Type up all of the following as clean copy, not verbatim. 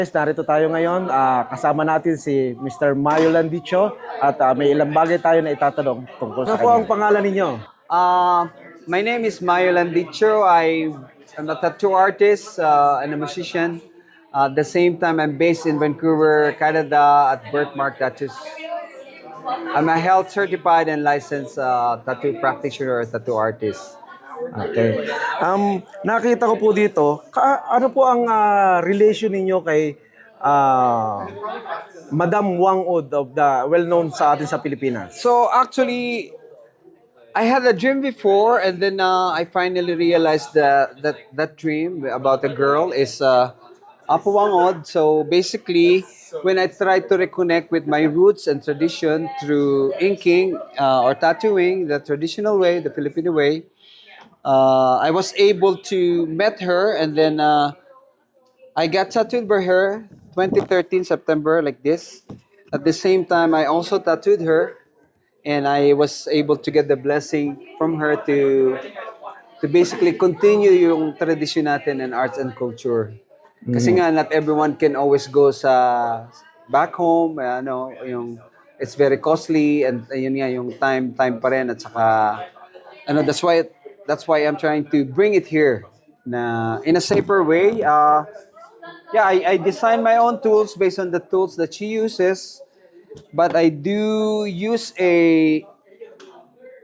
Narito tayo ngayon, kasama natin si Mr. Mayo Landicho at may ilang bagay tayo na itatanong tungkol sa kanya. Ano po ang pangalan ninyo? My name is Mayo Landicho. I'm a tattoo artist and a musician. At the same time, I'm based in Vancouver, Canada at Birthmark Tattoos. I'm a health certified and licensed tattoo practitioner or tattoo artist. Okay. Nakita ko po dito, ano po ang relation ninyo kay Madam Wang Od of the well-known sa atin sa Pilipinas? So actually, I had a dream before, and then I finally realized that dream about a girl is Apo Wang Od. So basically, when I tried to reconnect with my roots and tradition through inking or tattooing, the traditional way, the Filipino way, I was able to met her, and then I got tattooed by her 2013 September like this. At the same time, I also tattooed her, and I was able to get the blessing from her to basically continue yung tradition natin and arts and culture. Kasi nga not everyone can always go sa back home, yung it's very costly, and yun nga yung time pa rin, at saka that's why I'm trying to bring it here na in a safer way. I design my own tools based on the tools that she uses, but I do use a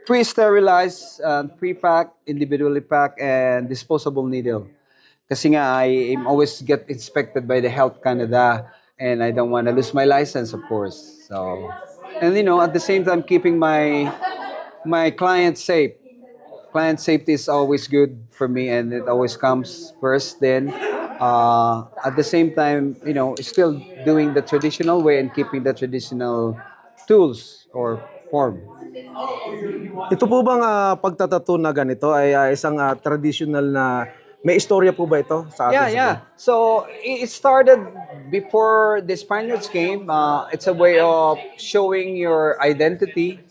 pre-sterilized, pre-packed, individually packed, and disposable needle. Kasi nga, I am always get inspected by the Health Canada, and I don't want to lose my license, of course. So, and at the same time, keeping my clients safe. Client safety is always good for me, and it always comes first. Then, at the same time, still doing the traditional way and keeping the traditional tools or form. Ito po bang pagtatato na ganito ay isang traditional na may istorya po ba ito sa atin? Yeah. So it started before the Spaniards came. It's a way of showing your identity,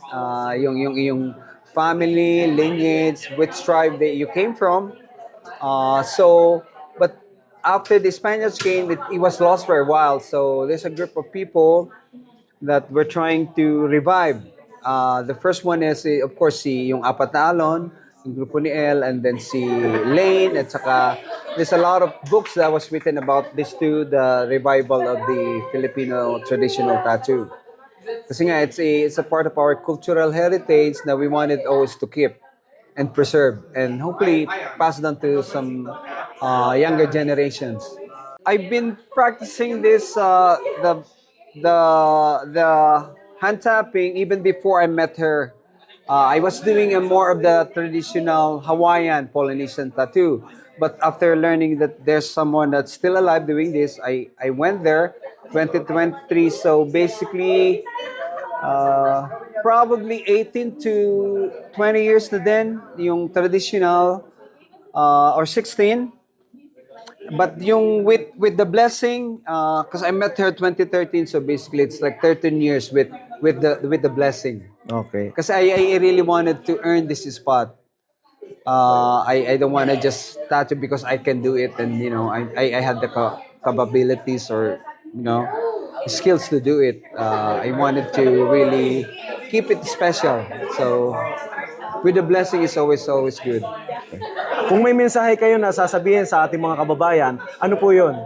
yung family, lineage, which tribe that you came from. But after the Spaniards came, it was lost for a while. So there's a group of people that we're trying to revive. The first one is, of course, yung Apat na Alon, yung grupo ni El, and then si Lane, at saka there's a lot of books that was written about this too, the revival of the Filipino traditional tattoo. Kasi nga, it's a part of our cultural heritage that we wanted always to keep and preserve, and hopefully pass on to some younger generations. I've been practicing this, the hand tapping even before I met her. I was doing more of the traditional Hawaiian Polynesian tattoo. But after learning that there's someone that's still alive doing this, I went there 2023. So basically, probably 18 to 20 years na din yung traditional, or 16. But yung with the blessing, because I met her 2013, so basically it's like 13 years with the blessing. Okay. Because I really wanted to earn this spot. I don't want to just tattoo because I can do it, and I had the capabilities or skills to do it. I wanted to really keep it special. So with the blessing is always good. Kung may mensahe kayo na sasabihin sa ating mga kababayan, ano po yun?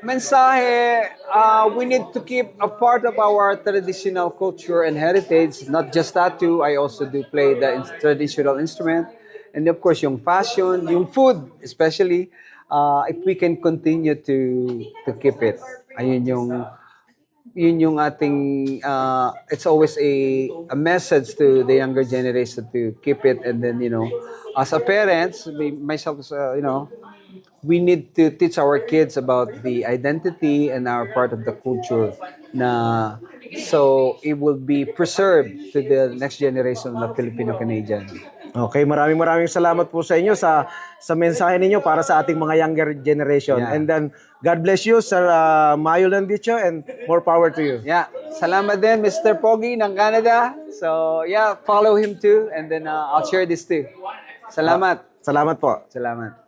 Mensahe, we need to keep a part of our traditional culture and heritage, not just tattoo. I also do play the traditional instrument. And of course, yung fashion, yung food, especially, if we can continue to keep it. Ayun yung ating, it's always a message to the younger generation to keep it. And then, as a parents, myself, we need to teach our kids about the identity and our part of the culture so it will be preserved to the next generation of Filipino-Canadian. Okay, maraming salamat po sa inyo sa mensahe ninyo para sa ating mga younger generation. Yeah. And then, God bless you, Sir Mayo Landicho, and more power to you. Yeah, salamat din, Mr. Pogi ng Canada. So, follow him too, and then I'll share this too. Salamat. Salamat po. Salamat.